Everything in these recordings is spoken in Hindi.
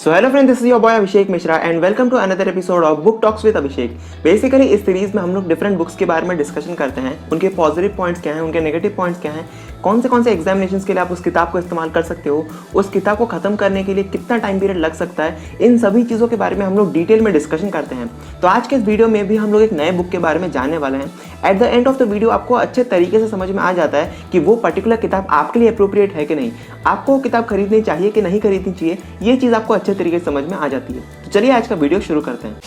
So hello friend, this is your boy Abhishek Mishra and welcome to another episode of book talks with Abhishek. Basically इस सीरीज में हम लोग डिफरेंट बुक्स के बारे में डिस्कशन करते हैं, उनके पॉजिटिव पॉइंट्स क्या हैं, उनके नेगेटिव पॉइंट्स क्या हैं, कौन से एग्जामिनेशंस के लिए आप उस किताब को इस्तेमाल कर सकते हो, उस किताब को खत्म करने के लिए कितना टाइम पीरियड लग सकता है, इन सभी चीज़ों के बारे में हम लोग डिटेल में डिस्कशन करते हैं। तो आज के इस वीडियो में भी हम लोग एक नए बुक के बारे में जानने वाले हैं। At the end of the video आपको अच्छे तरीके से समझ में आ जाता है कि वो पर्टिकुलर किताब आपके लिए अप्रोप्रिएट है कि नहीं, आपको किताब खरीदनी चाहिए कि नहीं खरीदनी चाहिए, ये चीज़ आपको अच्छे तरीके से समझ में आ जाती है। तो चलिए आज का वीडियो शुरू करते हैं।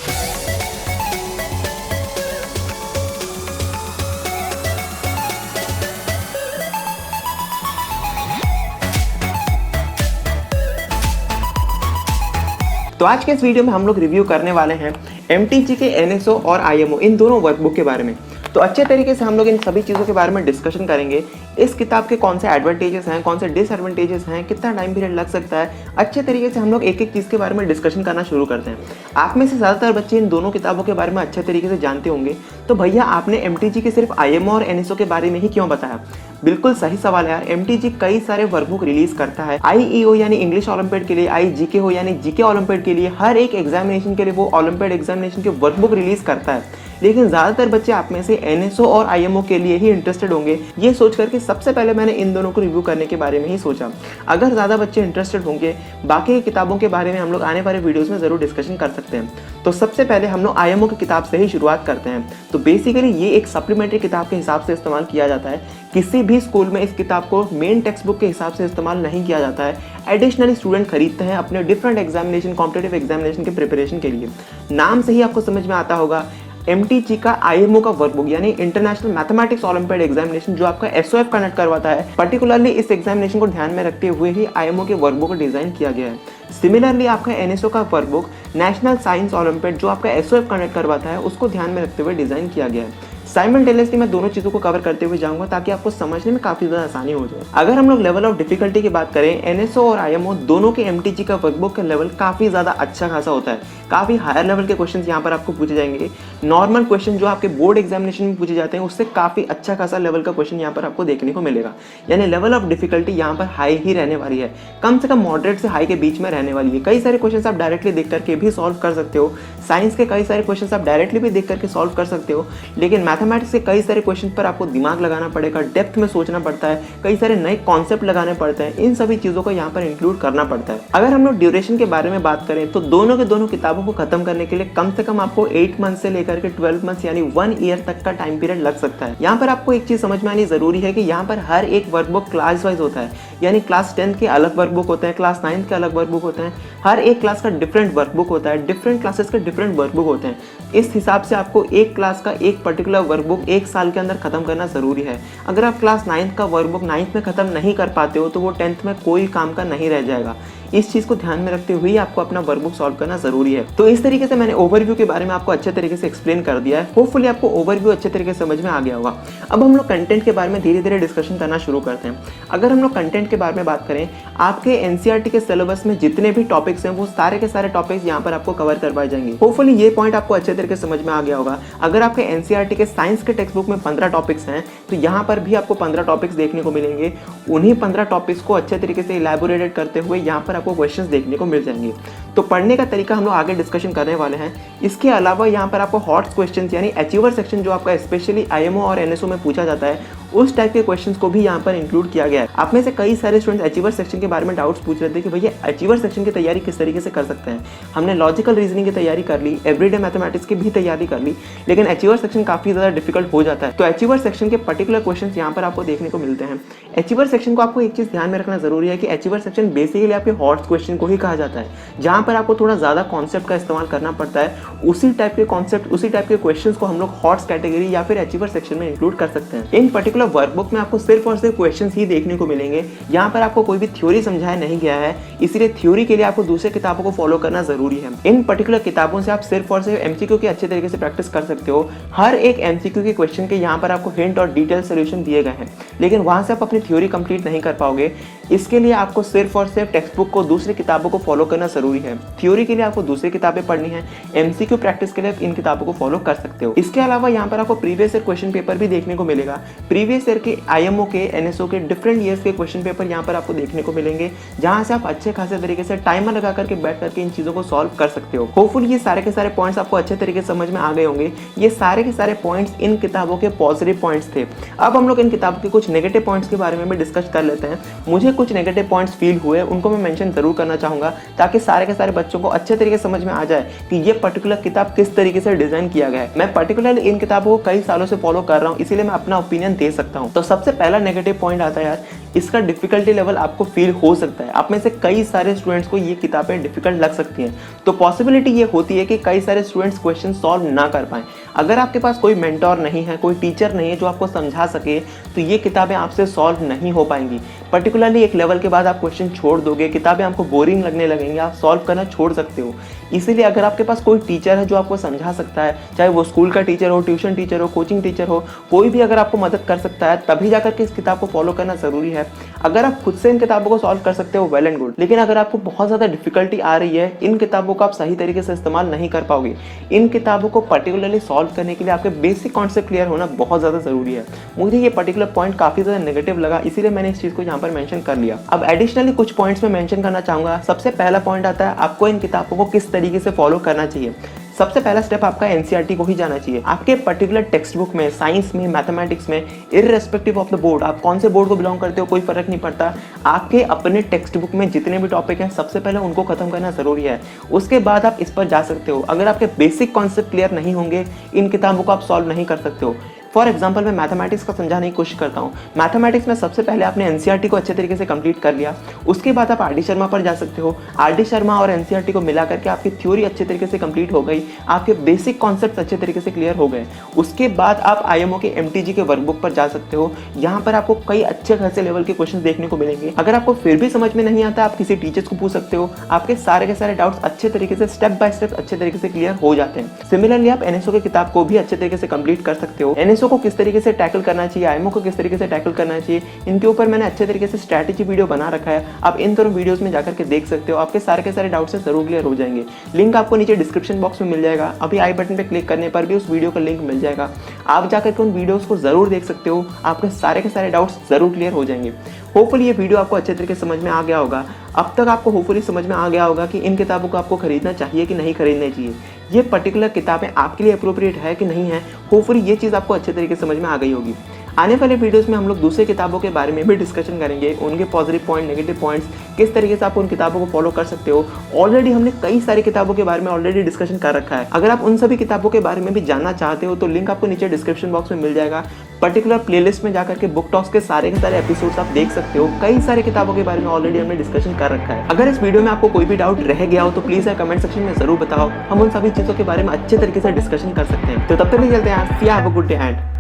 तो आज के इस वीडियो में हम लोग रिव्यू करने वाले हैं एमटीजी के एनएसओ और आईएमओ इन दोनों वर्कबुक के बारे में। तो अच्छे तरीके से हम लोग इन सभी चीज़ों के बारे में डिस्कशन करेंगे। इस किताब के कौन से एडवांटेजेस हैं, कौन से डिसएडवांटेजेस हैं, कितना टाइम पीरियड लग सकता है, अच्छे तरीके से हम लोग एक एक चीज़ के बारे में डिस्कशन करना शुरू करते हैं। आप में से ज़्यादातर बच्चे इन दोनों किताबों के बारे में अच्छे तरीके से जानते होंगे, तो भैया आपने एमटीजी के सिर्फ आईएमओ और एनएसओ के बारे में ही क्यों बताया? बिल्कुल सही सवाल है यार। एमटीजी कई सारे वर्कबुक रिलीज करता है, आईईओ यानी इंग्लिश ओलंपियाड के लिए, आईजीके हो यानी जीके ओलंपियाड के लिए, हर एक एग्जामिनेशन के लिए वो ओलंपियाड एग्जामिनेशन के वर्कबुक रिलीज करता है। लेकिन ज़्यादातर बच्चे आप में से एनएसओ और आईएमओ के लिए ही इंटरेस्टेड होंगे। ये सोच करके सबसे पहले मैंने इन दोनों को रिव्यू करने के बारे में ही सोचा। अगर ज़्यादा बच्चे इंटरेस्टेड होंगे, बाकी किताबों के बारे में हम लोग आने वाले वीडियोस में ज़रूर डिस्कशन कर सकते हैं। तो सबसे पहले हम लोग आईएमओ की किताब से ही शुरुआत करते हैं। तो बेसिकली ये एक सप्लीमेंट्री किताब के हिसाब से इस्तेमाल किया जाता है। किसी भी स्कूल में इस किताब को मेन टेक्स्ट बुक के हिसाब से इस्तेमाल नहीं किया जाता है। एडिशनली स्टूडेंट खरीदते हैं अपने डिफरेंट एग्जामिनेशन, कॉम्पिटिटिव एग्जामिनेशन के प्रिपरेशन के लिए। नाम से ही आपको समझ में आता होगा, एमटीजी का आईएमओ का वर्कबुक यानी इंटरनेशनल मैथमेटिक्स ओलंपियाड एग्जामिनेशन जो आपका एसओएफ कंडक्ट करवाता है, पर्टिकुलरली इस एग्जामिनेशन को ध्यान में रखते हुए ही आईएमओ के वर्कबुक को डिजाइन किया गया है। सिमिलरली आपका एनएसओ का वर्कबुक नेशनल साइंस ओलंपियाड जो आपका एसओएफ कंडक्ट करवाता है, उसको ध्यान में रखते हुए डिजाइन किया गया है। साइमल्टेनियसली मैं दोनों चीज़ों को कवर करते हुए जाऊंगा ताकि आपको समझने में काफ़ी ज़्यादा आसानी हो जाए। अगर हम लोग लेवल ऑफ डिफिकल्टी की बात करें, एनएसओ और आईएमओ दोनों के एमटीजी का वर्कबुक का लेवल काफ़ी ज़्यादा अच्छा खासा होता है। काफ़ी हायर लेवल के क्वेश्चन यहाँ पर आपको पूछे जाएंगे। नॉर्मल क्वेश्चन जो आपके बोर्ड एग्जामिनेशन में पूछे जाते हैं, उससे काफ़ी अच्छा खासा लेवल का क्वेश्चन यहाँ पर आपको देखने को मिलेगा। यानी लेवल ऑफ डिफिकल्टी यहाँ पर हाई ही रहने वाली है, कम से कम मॉडरेट से हाई के बीच में रहने वाली है। कई सारे क्वेश्चन आप डायरेक्टली देख करके भी सॉल्व कर सकते हो। साइंस के कई सारे क्वेश्चन आप डायरेक्टली भी देख करके सॉल्व कर सकते हो, लेकिन मैथमेटिक्स के कई सारे क्वेश्चन पर आपको दिमाग लगाना पड़ेगा, डेप्थ में सोचना पड़ता है, कई सारे नए कॉन्सेप्ट लगाने पड़ते हैं। इन सभी चीज़ों को यहाँ पर इंक्लूड करना पड़ता है। अगर हम लोग ड्यूरेशन के बारे में बात करें तो दोनों के दोनों किताबों को खत्म करने के लिए कम से कम आपको 8 मंथ से लेकर के 12 मंथ यानी 1 ईयर तक का टाइम पीरियड लग सकता है। यहाँ पर आपको एक चीज़ समझ में आनी जरूरी है कि यहाँ पर हर एक वर्कबुक क्लास वाइज होता है, यानी क्लास 10 के अलग वर्कबुक होते हैं, क्लास 9 के अलग वर्कबुक होते हैं। हर एक क्लास का डिफरेंट वर्कबुक होता है, डिफरेंट क्लासेस के डिफरेंट वर्कबुक होते हैं। इस हिसाब से आपको एक क्लास का एक पर्टिकुलर वर्कबुक 1 साल के अंदर खत्म करना जरूरी है। अगर आप क्लास 9 का वर्कबुक 9th में खत्म नहीं कर पाते हो तो वो 10th में कोई काम का नहीं रह जाएगा। इस चीज़ को ध्यान में रखते हुए आपको अपना वर्कबुक सॉल्व करना जरूरी है। तो इस तरीके से मैंने ओवरव्यू के बारे में आपको अच्छे तरीके से एक्सप्लेन कर दिया है। होपफुली आपको ओवरव्यू अच्छे तरीके से समझ में आ गया होगा। अब हम लोग कंटेंट के बारे में धीरे धीरे डिस्कशन करना शुरू करते हैं। अगर हम लोग कंटेंट के बारे में बात करें, आपके एनसीईआरटी के सिलेबस में जितने भी टॉपिक्स हैं वो सारे के सारे टॉपिक्स यहाँ पर आपको कवर करवाए जाएंगे। होपफुली ये पॉइंट आपको अच्छे तरीके से समझ में आ गया होगा। अगर आपके एनसीईआरटी के साइंस के टेक्स्ट बुक में 15 टॉपिक्स हैं तो यहाँ पर भी आपको 15 टॉपिक्स देखने को मिलेंगे। उन्हीं 15 टॉपिक्स को अच्छे तरीके से इलैबोरेटेड करते हुए यहाँ पर आपको क्वेश्चंस देखने को मिल जाएंगे। तो पढ़ने का तरीका हम लोग आगे डिस्कशन करने वाले हैं। इसके अलावा यहाँ पर आपको हॉट क्वेश्चंस यानी अचीवर सेक्शन जो आपका स्पेशली आईएमओ और एनएसओ में पूछा जाता है, उस टाइप के क्वेश्चंस को भी यहाँ पर इंक्लूड किया गया है। आप में से कई सारे स्टूडेंट्स अचीवर सेक्शन के बारे में डाउट्स पूछ रहे थे कि भैया अचीवर सेक्शन की तैयारी किस तरीके से कर सकते हैं। हमने लॉजिकल रीजनिंग की तैयारी कर ली, एवरीडे मैथमेटिक्स की भी तैयारी कर ली, लेकिन अचीवर सेक्शन काफ़ी ज़्यादा डिफिकल्ट हो जाता है। तो अचीवर सेक्शन के पर्टिकुलर क्वेश्चन यहाँ पर आपको देखने को मिलते हैं। अचीवर सेक्शन को आपको एक चीज़ ध्यान में रखना जरूरी है कि अचीवर सेक्शन बेसिकली आपके हॉट क्वेश्चन को ही कहा जाता है, जहाँ पर आपको थोड़ा ज़्यादा कॉन्सेप्ट का इस्तेमाल करना पड़ता है। उसी टाइप के कॉन्सेप्ट, उसी टाइप के क्वेश्चंस को हम लोग हॉट्स कैटेगरी या फिर अचीवर सेक्शन में इंक्लूड कर सकते हैं। इन पर्टिकुलर वर्कबुक में आपको सिर्फ और सिर्फ क्वेश्चंस ही देखने को मिलेंगे। यहाँ पर आपको कोई भी थ्योरी समझाया नहीं गया है, इसलिए थ्योरी के लिए आपको दूसरे किताबों को फॉलो करना जरूरी है। इन पर्टिकुलर किताबों से आप सिर्फ और सिर्फ एमसीक्यू की अच्छे तरीके से प्रैक्टिस कर सकते हो। हर एक एमसीक्यू के क्वेश्चन के यहाँ पर आपको हिंट और डिटेल सोल्यूशन दिए गए हैं, लेकिन वहाँ से आप अपनी थ्योरी कंप्लीट नहीं कर पाओगे। इसके लिए आपको सिर्फ और सिर्फ टेक्स्ट बुक को, दूसरी किताबों को फॉलो करना जरूरी है। थ्योरी के लिए आपको दूसरी किताबें पढ़नी है, एमसीक्यू प्रैक्टिस के लिए इन किताबों को फॉलो कर सकते हो। इसके अलावा यहाँ पर आपको प्रीवियस ईयर क्वेश्चन पेपर भी देखने को मिलेगा। प्रीवियस प्रीवियस ईयर के IMO के NSO के डिफरेंट ईयर्स के क्वेश्चन पेपर यहाँ पर आपको देखने को मिलेंगे, जहाँ से आप अच्छे खासे तरीके से टाइमर लगा करके बैठ करके इन चीज़ों को सॉल्व कर सकते हो। होपफुली ये सारे के सारे पॉइंट्स आपको अच्छे तरीके से समझ में आ गए होंगे। ये सारे के सारे पॉइंट्स इन किताबों के पॉजिटिव पॉइंट्स थे। अब हम लोग इन किताबों के कुछ नेगेटिव पॉइंट्स के बारे में भी डिस्कस कर लेते हैं। मुझे कुछ नेगेटिव पॉइंट्स फील हुए, उनको मैं मेंशन जरूर करना चाहूँगा, ताकि सारे के सारे बच्चों को अच्छे तरीके से समझ में आ जाए कि ये पर्टिकुलर किताब किस तरीके से डिजाइन किया गया है। मैं पर्टिकुलरली इन किताबों को कई सालों से फॉलो कर रहा हूँ, इसीलिए मैं अपना ओपिनियन दे सकता हूँ। तो सबसे पहला नेगेटिव पॉइंट आता है यार, इसका डिफिकल्टी लेवल आपको फील हो सकता है। आप में से कई सारे स्टूडेंट्स को ये किताबें डिफिकल्ट लग सकती हैं, तो पॉसिबिलिटी ये होती है कि कई सारे स्टूडेंट्स क्वेश्चन सॉल्व ना कर पाएं। अगर आपके पास कोई मेंटोर नहीं है, कोई टीचर नहीं है जो आपको समझा सके, तो ये किताबें आपसे सॉल्व नहीं हो पाएंगी। पर्टिकुलरली एक लेवल के बाद आप क्वेश्चन छोड़ दोगे, किताबें आपको बोरिंग लगने लगेंगी, आप सॉल्व करना छोड़ सकते हो। इसीलिए अगर आपके पास कोई टीचर है जो आपको समझा सकता है, चाहे वो स्कूल का टीचर हो, ट्यूशन टीचर हो, कोचिंग टीचर हो, कोई भी अगर आपको मदद कर सकता है, तभी जाकर के इस किताब को फॉलो करना जरूरी है। अगर आप खुद से इन किताबों को सॉल्व कर सकते हो, वेल एंड गुड। लेकिन अगर आपको बहुत ज़्यादा डिफिकल्टी आ रही है, इन किताबों को आप सही तरीके से इस्तेमाल नहीं कर पाओगे। इन किताबों को पर्टिकुलरली सॉल्व करने के लिए आपके बेसिक कॉन्सेप्ट क्लियर होना बहुत ज़्यादा जरूरी है। मुझे ये पर्टिकुलर पॉइंट काफ़ी ज़्यादा नेगेटिव लगा, इसीलिए मैंने इस चीज़ को यहाँ पर मेंशन कर लिया। अब एडिशनली कुछ पॉइंट्स में मेंशन करना चाहूँगा। सबसे पहला पॉइंट आता है, आपको इन किताबों को किस तरीके से फॉलो करना चाहिए। सबसे पहला स्टेप आपका NCERT को ही जाना चाहिए। आपके पर्टिकुलर टेक्स्ट बुक में, साइंस में, मैथमेटिक्स में, इररेस्पेक्टिव ऑफ द बोर्ड, आप कौन से बोर्ड को बिलोंग करते हो कोई फर्क नहीं पड़ता, आपके अपने टेक्स्ट बुक में जितने भी टॉपिक हैं सबसे पहले उनको खत्म करना जरूरी है। उसके बाद आप इस पर जा सकते हो। अगर आपके बेसिक कॉन्सेप्ट क्लियर नहीं होंगे, इन किताबों को आप सॉल्व नहीं कर सकते हो। फॉर एग्जाम्पल मैं मैथमेटिक्स का समझाने की कोशिश करता हूँ। मैथमेटिक्स में सबसे पहले आपने NCERT को अच्छे तरीके से कंप्लीट कर लिया, उसके बाद आप RD शर्मा पर जा सकते हो। RD शर्मा और NCERT को मिला करके आपकी थ्योरी अच्छे तरीके से कंप्लीट हो गई, आपके बेसिक कॉन्सेप्ट अच्छे तरीके से क्लियर हो गए। उसके बाद आप IMO के MTG के वर्कबुक पर जा सकते हो। यहाँ पर आपको कई अच्छे खासे लेवल के क्वेश्चन देखने को मिलेंगे। अगर आपको फिर भी समझ में नहीं आता, आप किसी टीचर्स को पूछ सकते हो। आपके सारे के सारे डाउट्स अच्छे तरीके से स्टेप बाय स्टेप अच्छे तरीके से क्लियर हो जाते हैं। सिमिलरली आप NSO की किताब को भी अच्छे तरीके से कंप्लीट कर सकते हो। NSO को किस तरीके से टैकल करना चाहिए, IMO को किस तरीके से टैकल करना चाहिए, इनके ऊपर मैंने अच्छे तरीके से स्ट्रैटेजी वीडियो बना रखा है। आप इन दोनों वीडियोस में जाकर के देख सकते हो, आपके सारे के सारे डाउट्स से जरूर क्लियर हो जाएंगे। लिंक आपको नीचे डिस्क्रिप्शन बॉक्स में मिल जाएगा। अभी आई बटन पे क्लिक करने पर भी उस वीडियो का लिंक मिल जाएगा। आप जाकर के उन वीडियोस को जरूर देख सकते हो, आपके सारे के सारे डाउट्स जरूर क्लियर हो जाएंगे। होपफुली ये वीडियो आपको अच्छे तरीके से समझ में आ गया होगा। अब तक आपको होपफुली समझ में आ गया होगा कि इन किताबों को आपको खरीदना चाहिए कि नहीं खरीदना चाहिए, ये पर्टिकुलर किताबें आपके लिए अप्रोप्रिएट है कि नहीं है। होपफुली ये चीज़ आपको अच्छे तरीके से समझ में आ गई होगी। आने वाले वीडियोस में हम लोग दूसरी किताबों के बारे में भी डिस्कशन करेंगे, उनके पॉजिटिव पॉइंट, नेगेटिव पॉइंट्स, किस तरीके से आप उन किताबों को फॉलो कर सकते हो। ऑलरेडी हमने कई सारी किताबों के बारे में ऑलरेडी डिस्कशन कर रखा है। अगर आप उन सभी किताबों के बारे में भी जानना चाहते हो तो लिंक आपको नीचे डिस्क्रिप्शन बॉक्स में मिल जाएगा। पर्टिकुलर प्लेलिस्ट में जाकर के बुक टॉक्स के सारे एपिसोड्स आप देख सकते हो। कई सारे किताबों के बारे में ऑलरेडी हमने डिस्कशन कर रखा है। अगर इस वीडियो में आपको कोई भी डाउट रह गया हो तो प्लीज कमेंट सेक्शन में जरूर बताओ, हम उन सभी चीजों के बारे में अच्छे तरीके से डिस्कशन कर सकते हैं। तो तब तक नहीं चलते हैं, have a good day and